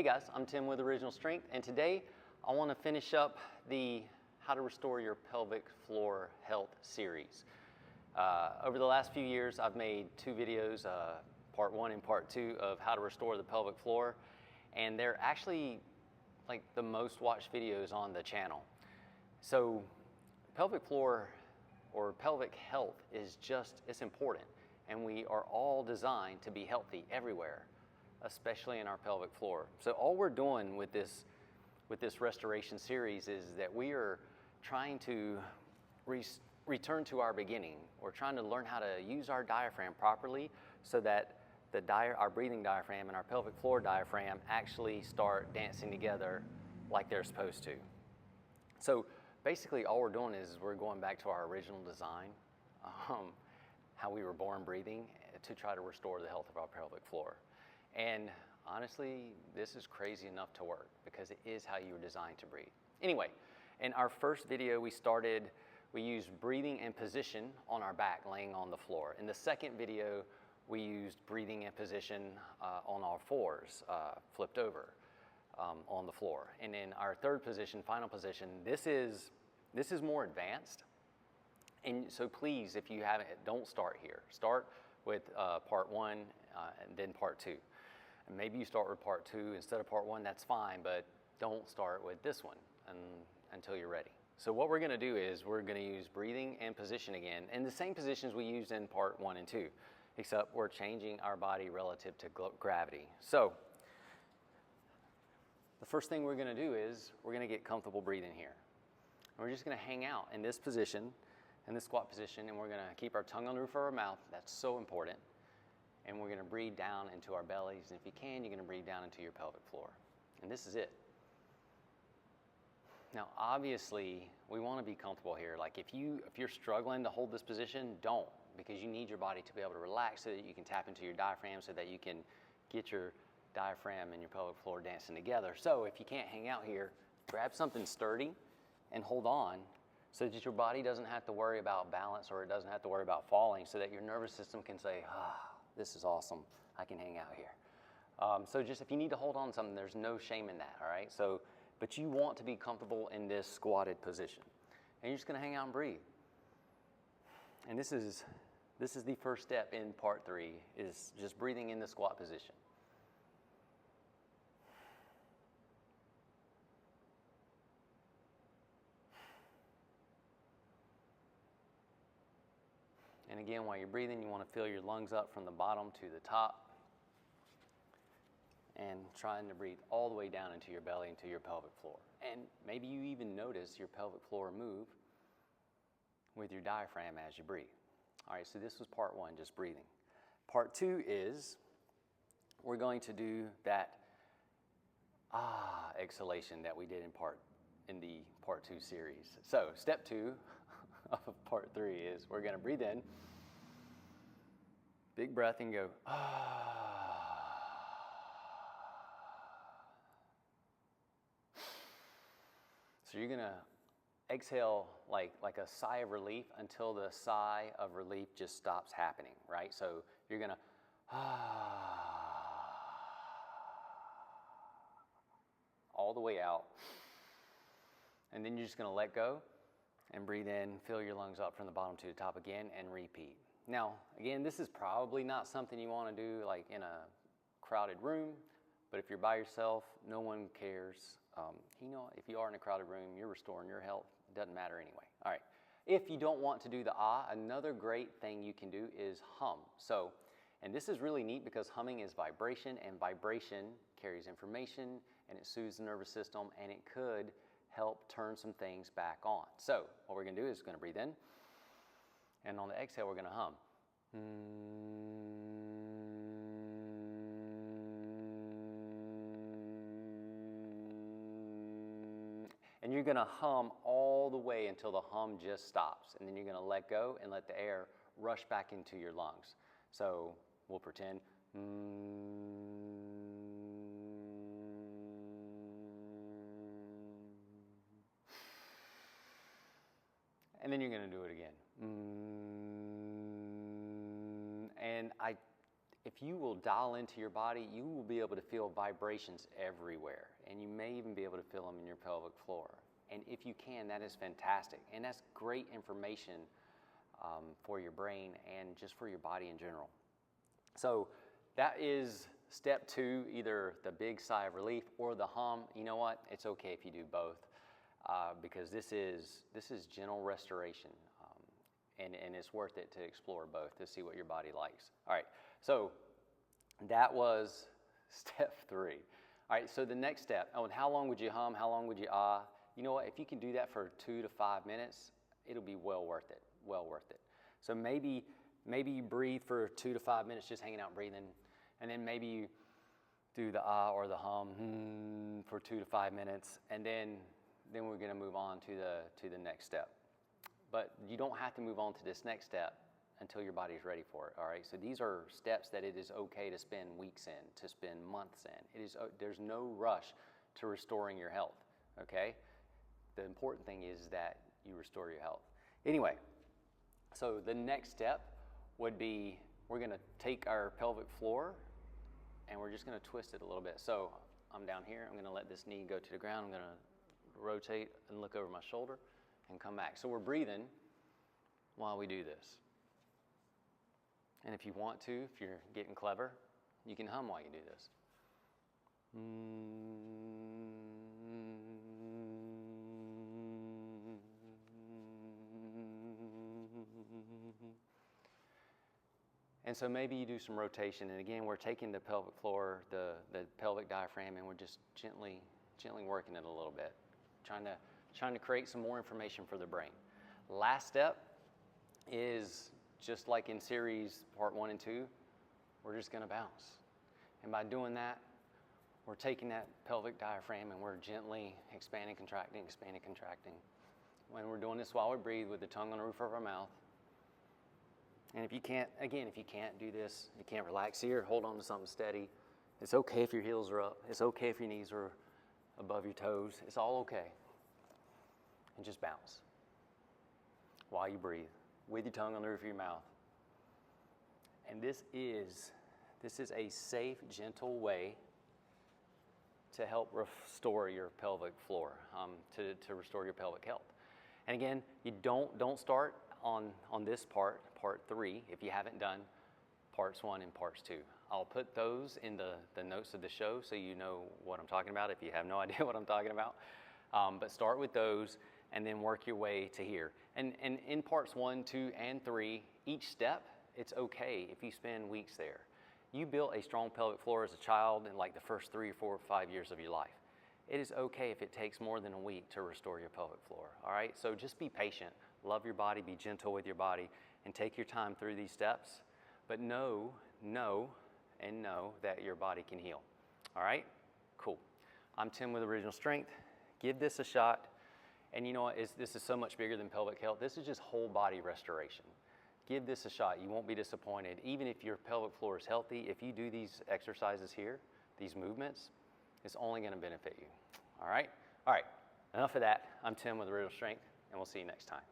Hey guys, I'm Tim with Original Strength, and today I want to finish up the How to Restore Your Pelvic Floor Health series. Over the last few years, I've made two videos, part one and part two, of how to restore the pelvic floor, and they're actually like the most watched videos on the channel. So pelvic floor or pelvic health is it's important, and we are all designed to be healthy everywhere, especially in our pelvic floor. So all we're doing with this restoration series is that we are trying to return to our beginning. We're trying to learn how to use our diaphragm properly so that our breathing diaphragm and our pelvic floor diaphragm actually start dancing together like they're supposed to. So basically all we're doing is we're going back to our original design, how we were born breathing, to try to restore the health of our pelvic floor. And honestly, this is crazy enough to work because it is how you were designed to breathe. Anyway, in our first video we used breathing and position on our back laying on the floor. In the second video, we used breathing and position on our fours, flipped over on the floor. And in our third position, final position, this is more advanced. And so please, if you haven't, don't start here. Start with part one and then part two. And maybe you start with part two instead of part one, that's fine, but don't start with this one until you're ready. So what we're gonna do is we're gonna use breathing and position again, and the same positions we used in part one and two, except we're changing our body relative to gravity. So the first thing we're gonna do is we're gonna get comfortable breathing here. And we're just gonna hang out in this position, in this squat position, and we're gonna keep our tongue on the roof of our mouth. That's so important. And we're gonna breathe down into our bellies, and if you can, you're gonna breathe down into your pelvic floor. And this is it. Now, obviously, we wanna be comfortable here. Like if you're struggling to hold this position, don't, because you need your body to be able to relax so that you can tap into your diaphragm, so that you can get your diaphragm and your pelvic floor dancing together. So if you can't hang out here, grab something sturdy and hold on so that your body doesn't have to worry about balance, or it doesn't have to worry about falling, so that your nervous system can say, this is awesome, I can hang out here. So just if you need to hold on to something, there's no shame in that, all right? So, but you want to be comfortable in this squatted position. And you're just gonna hang out and breathe. And this is the first step in part three, is just breathing in the squat position. And again, while you're breathing, you want to fill your lungs up from the bottom to the top, and trying to breathe all the way down into your belly, into your pelvic floor. And maybe you even notice your pelvic floor move with your diaphragm as you breathe. All right, so this was part one, just breathing. Part two is we're going to do that exhalation that we did in the part two series. So step two of part three is we're gonna breathe in, big breath, and go, So you're gonna exhale like a sigh of relief until the sigh of relief just stops happening, right? So you're gonna all the way out, and then you're just gonna let go and breathe in, fill your lungs up from the bottom to the top again, and repeat. Now, again, this is probably not something you wanna do like in a crowded room, but if you're by yourself, no one cares. If you are in a crowded room, you're restoring your health. It doesn't matter anyway. All right. If you don't want to do the another great thing you can do is hum. So, and this is really neat because humming is vibration, and vibration carries information, and it soothes the nervous system, and it could help turn some things back on. So what we're gonna do is gonna breathe in, and on the exhale, we're gonna hum. And you're gonna hum all the way until the hum just stops, and then you're gonna let go and let the air rush back into your lungs. So we'll pretend. And then you're gonna do it again. And if you will dial into your body, you will be able to feel vibrations everywhere, and you may even be able to feel them in your pelvic floor. And if you can, that is fantastic, and that's great information for your brain and just for your body in general. So that is step 2, either the big sigh of relief or the hum. You know what? It's okay if you do both, because this is gentle restoration, and it's worth it to explore both to see what your body likes. All right, so that was step 3. All right, so the next step, and how long would you hum? How long would you ah? You know what? If you can do that for 2 to 5 minutes, it'll be well worth it. Well worth it. So maybe you breathe for 2 to 5 minutes, just hanging out breathing, and then maybe you do the ah or the hum for 2 to 5 minutes, and then we're going to move on to the next step. But you don't have to move on to this next step until your body's ready for it. All right. So these are steps that it is okay to spend weeks in, to spend months in. There's no rush to restoring your health. Okay. The important thing is that you restore your health. Anyway, so the next step would be, we're going to take our pelvic floor and we're just going to twist it a little bit. So I'm down here. I'm going to let this knee go to the ground. I'm going to rotate and look over my shoulder and come back. So we're breathing while we do this. And if you want to, if you're getting clever, you can hum while you do this. And so maybe you do some rotation, and again, we're taking the pelvic floor, the pelvic diaphragm, and we're just gently working it a little bit, trying to create some more information for the brain. Last step is, just like in series part 1 and 2, we're just going to bounce. And by doing that, we're taking that pelvic diaphragm and we're gently expanding, contracting. When we're doing this while we breathe with the tongue on the roof of our mouth. And if you can't do this, you can't relax here, hold on to something steady. It's okay if your heels are up. It's okay if your knees are above your toes. It's all okay. And just bounce while you breathe with your tongue on the roof of your mouth. And this is a safe, gentle way to help restore your pelvic floor, to restore your pelvic health. And again, you don't start on this part 3, if you haven't done parts 1 and parts 2. I'll put those in the notes of the show so you know what I'm talking about if you have no idea what I'm talking about. But start with those and then work your way to here. And in parts 1, 2, and 3, each step, it's okay if you spend weeks there. You built a strong pelvic floor as a child in like the first 3 or 4 or 5 years of your life. It is okay if it takes more than a week to restore your pelvic floor, all right? So just be patient, love your body, be gentle with your body, and take your time through these steps. But know that your body can heal, all right? Cool. I'm Tim with Original Strength. Give this a shot. And you know what, this is so much bigger than pelvic health. This is just whole body restoration. Give this a shot. You won't be disappointed. Even if your pelvic floor is healthy, if you do these exercises here, these movements, it's only going to benefit you. All right? All right. Enough of that. I'm Tim with Original Strength, and we'll see you next time.